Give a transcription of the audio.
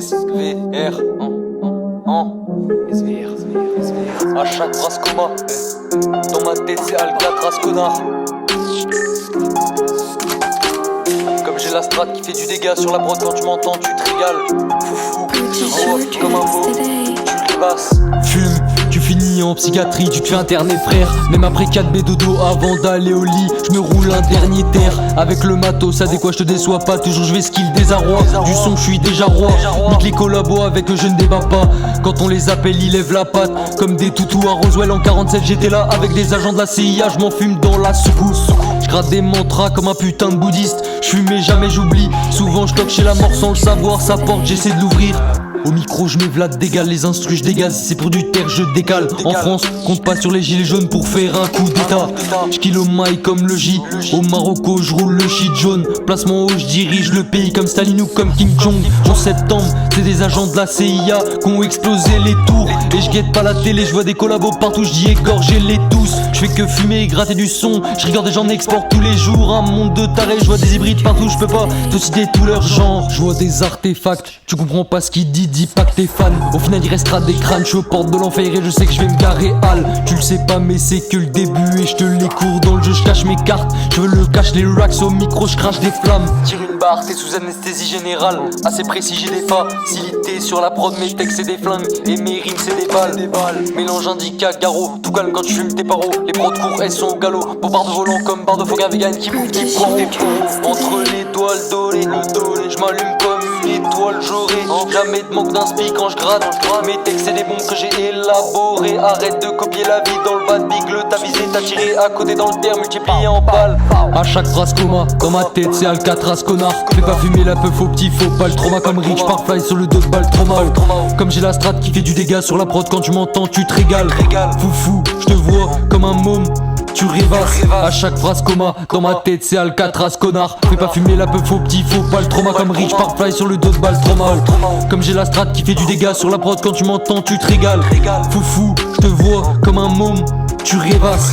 SVR, à chaque phrase coma, dans ma tête c'est Alcatraz connard. Comme j'ai la strate qui fait du dégât sur la prod, quand tu m'entends tu te régales. Foufou, je vois comme un mot, tu rébasses. Fume, tu finis en psychiatrie, tu te fais interner frère. Même après 4B dodo avant d'aller au lit, je me roule un dernier terre. Avec le matos adéquat, je te déçois pas, toujours je vais skill désarroi. Du son je suis déjà roi, nique les collabos avec eux je ne débat pas. Quand on les appelle ils lèvent la patte, comme des toutous à Roswell en 47. J'étais là avec des agents de la CIA, je m'en fume dans la secousse. Je gratte des mantras comme un putain de bouddhiste. Je fume mais jamais j'oublie, souvent je toque chez la mort sans le savoir. Sa porte j'essaie de l'ouvrir. Au micro je m'évlade d'égal, les instrus je dégage, si c'est pour du terre je décale. En France, compte pas sur les gilets jaunes pour faire un coup d'état. J'kill au mail comme le J, au Marocco je roule le shit jaune. Placement haut je dirige le pays comme Staline ou comme King Jong. En septembre, c'est des agents de la CIA qui ont explosé les tours. Et je guette pas la télé, je vois des collabos partout, je dis égorgez-les tous. Je fais que fumer et gratter du son, je rigole des gens exporte tous les jours. Un monde de tarés, je vois des hybrides partout, je peux pas te citer tous leurs genres. Je vois des artefacts, tu comprends pas ce qu'il dit. Dis pas que t'es fan, au final il restera des crânes. Je suis aux portes de l'enfer et je sais que je vais me garer Al. Tu le sais pas mais c'est que le début et je te les cours dans le jeu, je cache mes cartes. Je veux le cache, les racks au micro, je crache des flammes. Tire une barre, t'es sous anesthésie générale. Assez précis, j'ai des facilités sur la prod, mes textes c'est des flingues et mes rimes c'est des balles. Mélange indica, garrot, tout calme quand tu fumes tes paros. Les prods courts, elles sont au galop, pour barre de volant comme barre de foga vegan qui bouffe qui prend des pros. Entre les doigts le dolé, je m'allume comme une étoile, j'aurai jamais de manque d'inspi quand je gratte. Mes textes c'est des bombes que j'ai élaborées. Arrête de copier la vie dans le bad big. Le t'as visé, t'as tiré à côté dans le terre, multiplié en balles. À chaque phrase coma, dans ma tête c'est Alcatraz connard. Fais pas fumer la peuf au petit, faut pas le trauma. Comme Rich par fly sur le dos de balle trauma. Comme j'ai la strate qui fait du dégât sur la prod, quand tu m'entends tu te régales. Foufou, je te vois comme un môme, tu rêvasses. À chaque phrase coma, dans ma tête c'est Alcatraz connard. Fais pas fumer la peuf au petit, faut pas le trauma. Comme Rich par fly sur le dos de balle trauma. Comme j'ai la strate qui fait du dégât sur la prod, quand tu m'entends tu te régales. Foufou, je te vois comme un môme, tu rêvasses.